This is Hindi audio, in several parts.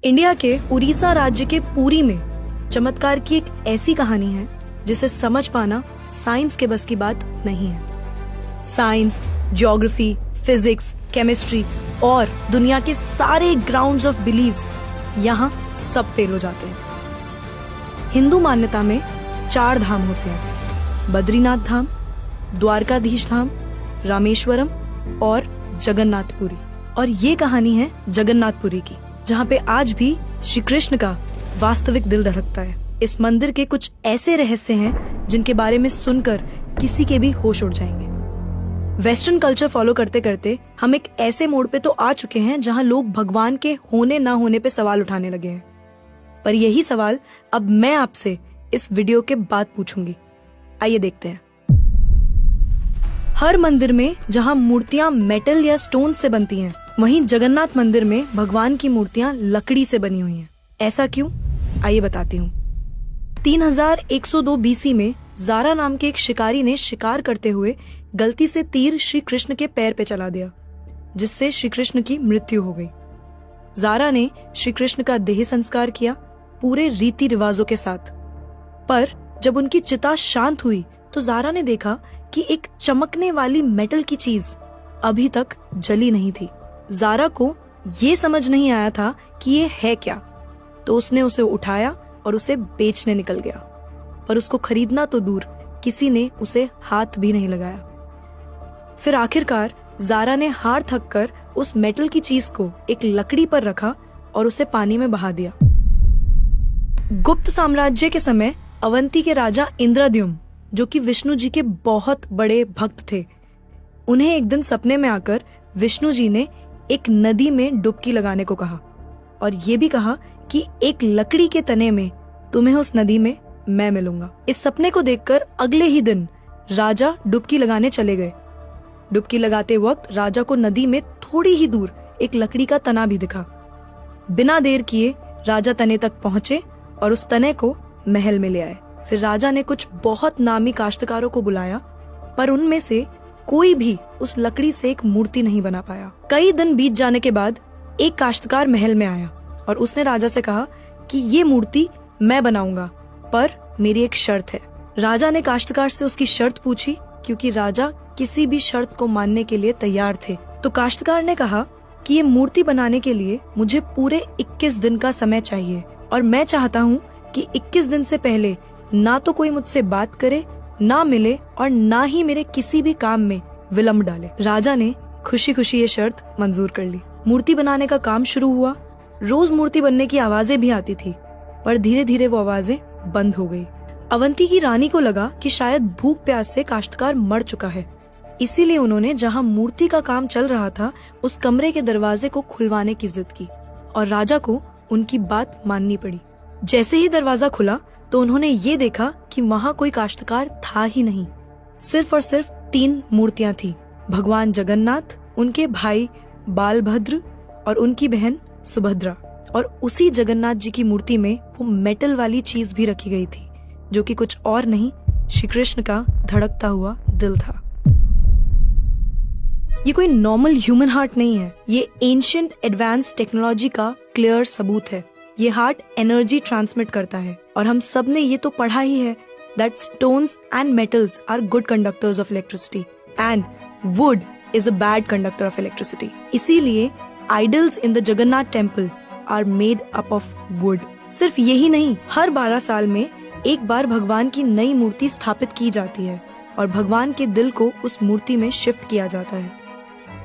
इंडिया के उड़ीसा राज्य के पुरी में चमत्कार की एक ऐसी कहानी है जिसे समझ पाना साइंस के बस की बात नहीं है। साइंस, ज्योग्राफी, फिजिक्स, केमिस्ट्री और दुनिया के सारे ग्राउंड्स ऑफ बिलीव्स यहाँ सब फेल हो जाते हैं। हिंदू मान्यता में 4 धाम होते हैं: बद्रीनाथ धाम, द्वारकाधीश धाम, रामेश्वरम और जगन्नाथपुरी। और ये कहानी है जगन्नाथपुरी की, जहाँ पे आज भी श्री कृष्ण का वास्तविक दिल धड़कता है। इस मंदिर के कुछ ऐसे रहस्य हैं जिनके बारे में सुनकर किसी के भी होश उड़ जाएंगे। वेस्टर्न कल्चर फॉलो करते करते हम एक ऐसे मोड़ पे तो आ चुके हैं जहाँ लोग भगवान के होने ना होने पे सवाल उठाने लगे हैं। पर यही सवाल अब मैं आपसे इस वीडियो के बाद पूछूंगी। आइए देखते हैं। हर मंदिर में जहाँ मूर्तियाँ मेटल या स्टोन से बनती हैं, वहीं जगन्नाथ मंदिर में भगवान की मूर्तियाँ लकड़ी से बनी हुई हैं। ऐसा क्यों? आइए बताती हूँ। 3102 बीसी में जारा नाम के एक शिकारी ने शिकार करते हुए गलती से तीर श्री कृष्ण के पैर पे चला दिया, जिससे श्री कृष्ण की मृत्यु हो गई। जारा ने श्री कृष्ण का देह संस्कार किया पूरे रीति रिवाजों के साथ। पर जब उनकी चिता शांत हुई तो जारा ने देखा कि एक चमकने वाली मेटल की चीज अभी तक जली नहीं थी। जारा को ये समझ नहीं आया था कि ये है क्या, तो उसने उसे उठाया और उसे बेचने निकल गया। पर उसको खरीदना तो दूर, किसी ने उसे हाथ भी नहीं लगाया। फिर आखिरकार जारा ने हार थक कर उस मेटल की चीज को एक लकड़ी पर रखा और उसे पानी में बहा दिया। गुप्त साम्राज्य के समय अवंती के राजा इंद्रद्युम्न, जो कि विष्णु जी के बहुत बड़े भक्त थे, उन्हें एक दिन सपने में आकर विष्णु जी ने एक नदी में डुबकी लगाने को कहा और ये भी कहा कि एक लकड़ी के तने में तुम्हें उस नदी में मैं मिलूंगा। इस सपने को देखकर अगले ही दिन राजा डुबकी लगाने चले गए। डुबकी लगाते वक्त राजा को नदी में थोड़ी ही दूर एक लकड़ी का तना भी दिखा। बिना देर किए राजा तने तक पहुंचे और उस तने को महल में ले आए। फिर राजा ने कुछ बहुत नामी काश्तकारों को बुलाया, पर उनमें से कोई भी उस लकड़ी से एक मूर्ति नहीं बना पाया। कई दिन बीत जाने के बाद एक काश्तकार महल में आया और उसने राजा से कहा कि ये मूर्ति मैं बनाऊंगा, पर मेरी एक शर्त है। राजा ने काश्तकार से उसकी शर्त पूछी, क्योंकि राजा किसी भी शर्त को मानने के लिए तैयार थे। तो काश्तकार ने कहा कि ये मूर्ति बनाने के लिए मुझे पूरे 21 दिन का समय चाहिए और मैं चाहता हूँ कि 21 दिन से पहले ना तो कोई मुझसे बात करे, ना मिले और ना ही मेरे किसी भी काम में विलंब डाले। राजा ने खुशी खुशी ये शर्त मंजूर कर ली। मूर्ति बनाने का काम शुरू हुआ। रोज मूर्ति बनने की आवाजें भी आती थी, पर धीरे धीरे वो आवाजें बंद हो गई। अवंती की रानी को लगा कि शायद भूख प्यास से काश्तकार मर चुका है, इसीलिए उन्होंने जहाँ मूर्ति का काम चल रहा था उस कमरे के दरवाजे को खुलवाने की जिद की और राजा को उनकी बात माननी पड़ी। जैसे ही दरवाजा खुला तो उन्होंने ये देखा कि वहाँ कोई काश्तकार था ही नहीं। सिर्फ और सिर्फ 3 मूर्तियाँ थी: भगवान जगन्नाथ, उनके भाई बालभद्र और उनकी बहन सुभद्रा। और उसी जगन्नाथ जी की मूर्ति में वो मेटल वाली चीज भी रखी गई थी, जो कि कुछ और नहीं, श्री कृष्ण का धड़कता हुआ दिल था। ये कोई नॉर्मल ह्यूमन हार्ट नहीं है, ये एंशिएंट एडवांस टेक्नोलॉजी का क्लियर सबूत है। ये हार्ट एनर्जी ट्रांसमिट करता है और हम सब ने ये तो पढ़ा ही है that stones and metals are good conductors of electricity and wood is a bad conductor of electricity. इसीलिए idols in the Jagannath temple are made up of wood. सिर्फ यही नहीं, हर 12 साल में एक बार भगवान की नई मूर्ति स्थापित की जाती है और भगवान के दिल को उस मूर्ति में शिफ्ट किया जाता है।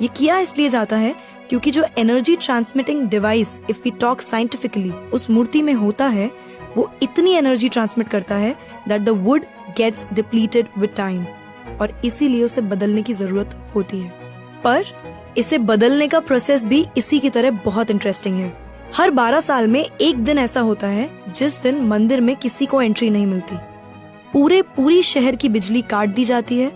ये किया इसलिए जाता है क्योंकि जो energy transmitting device, if we talk scientifically, उस मूर्ति में होता है, वो इतनी एनर्जी ट्रांसमिट करता है that the wood gets depleted with time और इसीलिए उसे बदलने की जरूरत होती है। पर इसे बदलने का प्रोसेस भी इसी की तरह बहुत इंटरेस्टिंग है। हर 12 साल में एक दिन ऐसा होता है जिस दिन मंदिर में किसी को एंट्री नहीं मिलती। पूरी शहर की बिजली काट दी जाती है।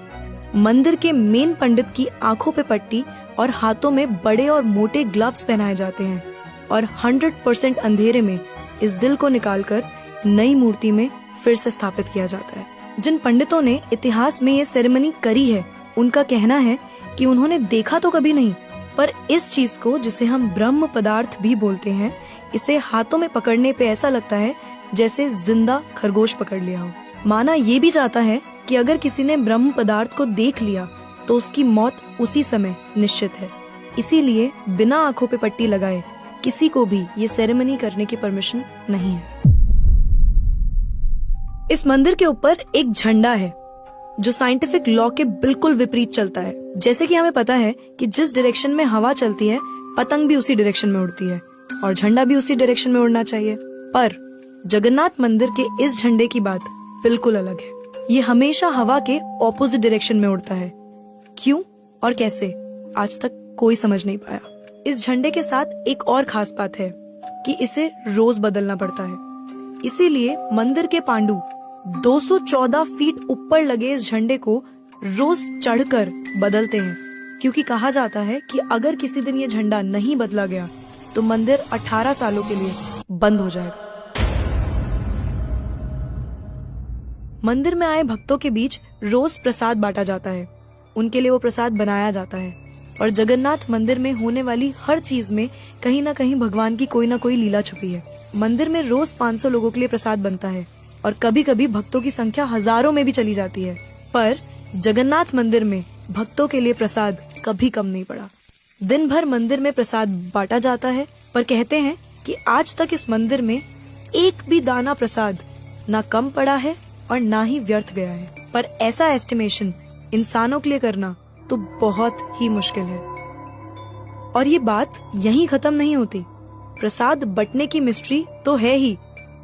मंदिर के मेन पंडित की आंखों पे पट्टी और हाथों में बड़े और मोटे ग्लव्स पहनाए जाते हैं और 100% अंधेरे में इस दिल को निकालकर नई मूर्ति में फिर से स्थापित किया जाता है। जिन पंडितों ने इतिहास में ये सेरेमनी करी है, उनका कहना है कि उन्होंने देखा तो कभी नहीं, पर इस चीज को, जिसे हम ब्रह्म पदार्थ भी बोलते हैं, इसे हाथों में पकड़ने पे ऐसा लगता है जैसे जिंदा खरगोश पकड़ लिया हो। माना ये भी जाता है कि अगर किसी ने ब्रह्म पदार्थ को देख लिया तो उसकी मौत उसी समय निश्चित है। इसीलिए बिना आंखों पे पट्टी लगाए किसी को भी ये सेरेमनी करने की परमिशन नहीं है। इस मंदिर के ऊपर एक झंडा है जो साइंटिफिक लॉ के बिल्कुल विपरीत चलता है। जैसे कि हमें पता है कि जिस डायरेक्शन में हवा चलती है पतंग भी उसी डायरेक्शन में उड़ती है और झंडा भी उसी डायरेक्शन में उड़ना चाहिए। पर जगन्नाथ मंदिर के इस झंडे की बात बिल्कुल अलग है। ये हमेशा हवा के ऑपोजिट डायरेक्शन में उड़ता है। क्यों और कैसे आज तक कोई समझ नहीं पाया। इस झंडे के साथ एक और खास बात है कि इसे रोज बदलना पड़ता है। इसीलिए मंदिर के पांडु 214 फीट ऊपर लगे इस झंडे को रोज चढ़कर बदलते हैं, क्योंकि कहा जाता है कि अगर किसी दिन ये झंडा नहीं बदला गया तो मंदिर 18 सालों के लिए बंद हो जाएगा। मंदिर में आए भक्तों के बीच रोज प्रसाद बांटा जाता है। उनके लिए वो प्रसाद बनाया जाता है और जगन्नाथ मंदिर में होने वाली हर चीज में कहीं ना कहीं भगवान की कोई ना कोई लीला छुपी है। मंदिर में रोज 500 लोगों के लिए प्रसाद बनता है और कभी कभी भक्तों की संख्या हजारों में भी चली जाती है। पर जगन्नाथ मंदिर में भक्तों के लिए प्रसाद कभी कम नहीं पड़ा। दिन भर मंदिर में प्रसाद बांटा जाता है, पर कहते हैं कि आज तक इस मंदिर में एक भी दाना प्रसाद ना कम पड़ा है और ना ही व्यर्थ गया है। पर ऐसा एस्टिमेशन इंसानों के लिए करना तो बहुत ही मुश्किल है। और ये बात यहीं खत्म नहीं होती। प्रसाद बंटने की मिस्ट्री तो है ही,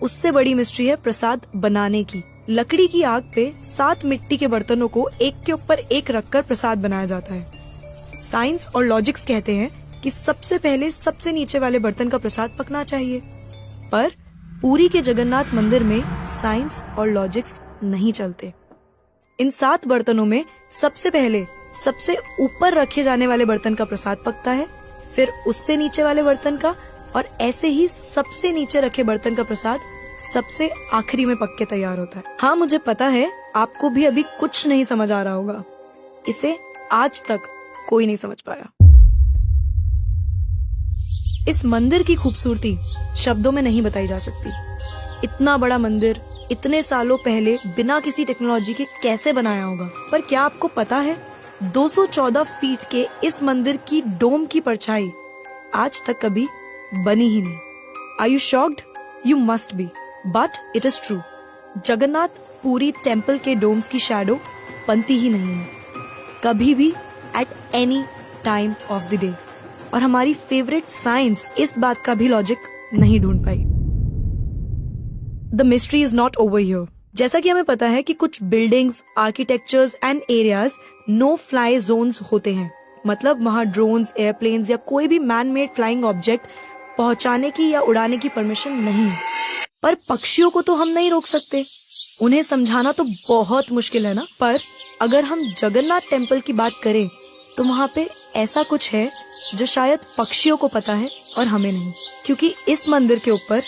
उससे बड़ी मिस्ट्री है प्रसाद बनाने की। लकड़ी की आग पे 7 मिट्टी के बर्तनों को एक के ऊपर एक रखकर प्रसाद बनाया जाता है। साइंस और लॉजिक्स कहते हैं कि सबसे पहले सबसे नीचे वाले बर्तन का प्रसाद पकना चाहिए, पर पुरी के जगन्नाथ मंदिर में साइंस और लॉजिक्स नहीं चलते। इन 7 बर्तनों में सबसे पहले सबसे ऊपर रखे जाने वाले बर्तन का प्रसाद पकता है, फिर उससे नीचे वाले बर्तन का, और ऐसे ही सबसे नीचे रखे बर्तन का प्रसाद सबसे आखिरी में पक के तैयार होता है। हाँ, मुझे पता है आपको भी अभी कुछ नहीं समझ आ रहा होगा। इसे आज तक कोई नहीं समझ पाया। इस मंदिर की खूबसूरती शब्दों में नहीं बताई जा सकती। इतना बड़ा मंदिर इतने सालों पहले बिना किसी टेक्नोलॉजी के कैसे बनाया होगा। पर क्या आपको पता है 214 फीट के इस मंदिर की डोम की परछाई आज तक कभी बनी ही नहीं। Are you shocked? You must be, but it is true. Jagannath Puri temple के डोम्स की शैडो बनती ही नहीं है कभी भी, at any time of the day. और हमारी फेवरेट साइंस इस बात का भी लॉजिक नहीं ढूंढ पाई। The mystery is not over here. जैसा कि हमें पता है कि कुछ buildings, architectures and areas no fly zones होते हैं, मतलब वहाँ ड्रोन्स, एयरप्लेन्स या कोई भी मैन मेड फ्लाइंग ऑब्जेक्ट पहुंचाने की या उड़ाने की परमिशन नहीं है। पर पक्षियों को तो हम नहीं रोक सकते, उन्हें समझाना तो बहुत मुश्किल है ना। पर अगर हम जगन्नाथ टेम्पल की बात करें तो वहाँ पे ऐसा कुछ है जो शायद पक्षियों को पता है और हमें नहीं, क्योंकि इस मंदिर के ऊपर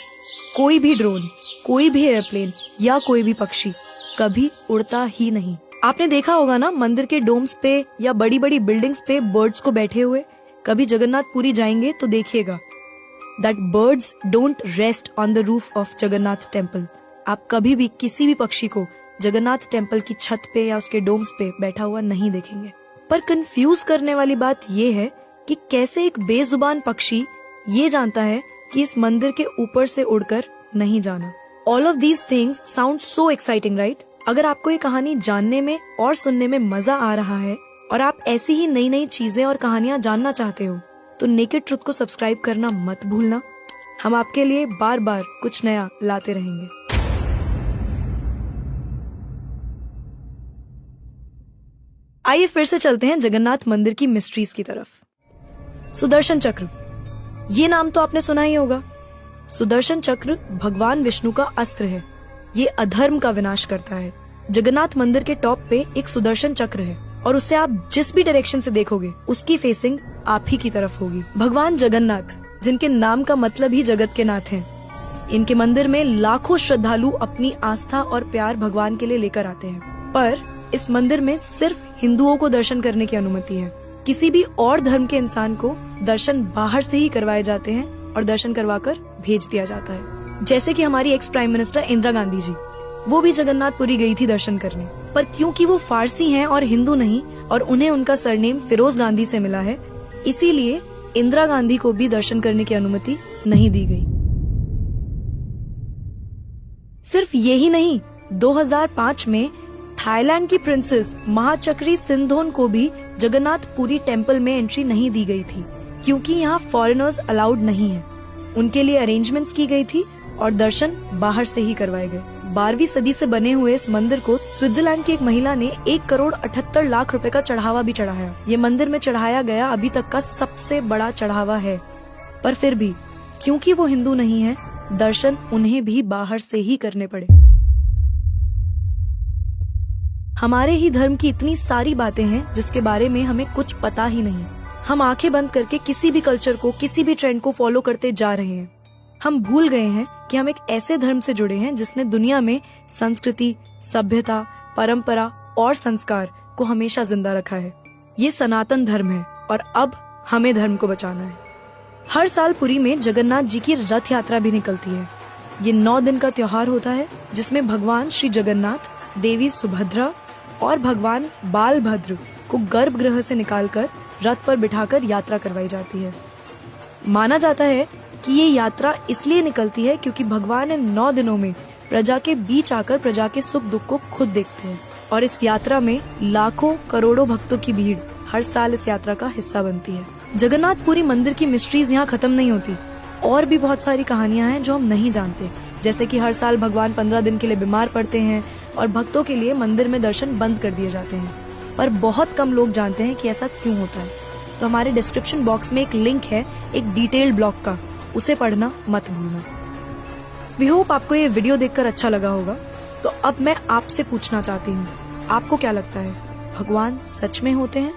कोई भी ड्रोन, कोई भी एयरप्लेन या कोई भी पक्षी कभी उड़ता ही नहीं। आपने देखा होगा ना मंदिर के डोम्स पे या बड़ी बड़ी बिल्डिंग्स पे बर्ड्स को बैठे हुए। कभी जगन्नाथपुरी जाएंगे तो देखिएगा that birds don't rest on the roof of Jagannath temple. आप कभी भी किसी भी पक्षी को जगन्नाथ टेम्पल की छत पे या उसके डोम्स पे बैठा हुआ नहीं देखेंगे। पर कंफ्यूज करने वाली बात ये है कि कैसे एक बेजुबान पक्षी ये जानता है कि इस मंदिर के ऊपर से उड़कर नहीं जाना। All of these things sound so exciting, right? अगर आपको ये कहानी जानने में और सुनने में मजा आ रहा है और आप ऐसी ही नई नई चीजें और कहानियां जानना चाहते हो तो नेकेड ट्रुथ को सब्सक्राइब करना मत भूलना। हम आपके लिए बार बार कुछ नया लाते रहेंगे। आइए फिर से चलते हैं जगन्नाथ मंदिर की मिस्ट्रीज की तरफ। सुदर्शन चक्र, ये नाम तो आपने सुना ही होगा। सुदर्शन चक्र भगवान विष्णु का अस्त्र है। ये अधर्म का विनाश करता है। जगन्नाथ मंदिर के टॉप पे एक सुदर्शन चक्र है और उसे आप जिस भी डायरेक्शन से देखोगे उसकी फेसिंग आप ही की तरफ होगी। भगवान जगन्नाथ, जिनके नाम का मतलब ही जगत के नाथ हैं, इनके मंदिर में लाखों श्रद्धालु अपनी आस्था और प्यार भगवान के लिए लेकर आते हैं। पर इस मंदिर में सिर्फ हिंदुओं को दर्शन करने की अनुमति है। किसी भी और धर्म के इंसान को दर्शन बाहर से ही करवाए जाते हैं और दर्शन करवाकर भेज दिया जाता है। जैसे कि हमारी ex prime minister Indira Gandhi ji, वो भी जगन्नाथपुरी गई थी दर्शन करने, पर क्योंकि वो फारसी हैं और हिंदू नहीं और उन्हें उनका सरनेम फिरोज गांधी से मिला है, इसीलिए इंदिरा गांधी को भी दर्शन करने की अनुमति नहीं दी गई। सिर्फ यही नहीं, 2005 में थाईलैंड की प्रिंसेस महाचक्री सिंधोन को भी जगन्नाथपुरी टेम्पल में एंट्री नहीं दी गई थी, क्योंकि यहाँ फॉरेनर्स अलाउड नहीं है। उनके लिए अरेंजमेंट्स की गई थी और दर्शन बाहर से ही करवाए गए। 12वीं सदी से बने हुए इस मंदिर को स्विट्जरलैंड की एक महिला ने 1,78,00,000 रुपए का चढ़ावा भी चढ़ाया। ये मंदिर में चढ़ाया गया अभी तक का सबसे बड़ा चढ़ावा है। पर फिर भी क्योंकि वो हिंदू नहीं है, दर्शन उन्हें भी बाहर से ही करने पड़े। हमारे ही धर्म की इतनी सारी बातें हैं जिसके बारे में हमें कुछ पता ही नहीं। हम आंखें बंद करके किसी भी कल्चर को, किसी भी ट्रेंड को फॉलो करते जा रहे हैं। हम भूल गए हैं कि हम एक ऐसे धर्म से जुड़े हैं जिसने दुनिया में संस्कृति, सभ्यता, परंपरा और संस्कार को हमेशा जिंदा रखा है। ये सनातन धर्म है और अब हमें धर्म को बचाना है। हर साल पुरी में जगन्नाथ जी की रथ यात्रा भी निकलती है। ये 9 दिन का त्योहार होता है जिसमें भगवान श्री जगन्नाथ, देवी सुभद्रा और भगवान बालभद्र को गर्भगृह से निकालकर रथ पर बिठाकर यात्रा करवाई जाती है। माना जाता है कि ये यात्रा इसलिए निकलती है क्योंकि भगवान इन 9 दिनों में प्रजा के बीच आकर प्रजा के सुख दुख को खुद देखते हैं और इस यात्रा में लाखों करोड़ों भक्तों की भीड़ हर साल इस यात्रा का हिस्सा बनती है। जगन्नाथपुरी मंदिर की मिस्ट्रीज यहाँ खत्म नहीं होती। और भी बहुत सारी कहानियां हैं जो हम नहीं जानते, जैसे कि हर साल भगवान 15 दिन के लिए बीमार पड़ते हैं और भक्तों के लिए मंदिर में दर्शन बंद कर दिए जाते हैं। पर बहुत कम लोग जानते हैं कि ऐसा क्यों होता है। तो हमारे डिस्क्रिप्शन बॉक्स में एक लिंक है एक डिटेल्ड ब्लॉग का, उसे पढ़ना मत भूलना। वी होप आपको ये वीडियो देखकर अच्छा लगा होगा। तो अब मैं आपसे पूछना चाहती हूँ, आपको क्या लगता है, भगवान सच में होते हैं?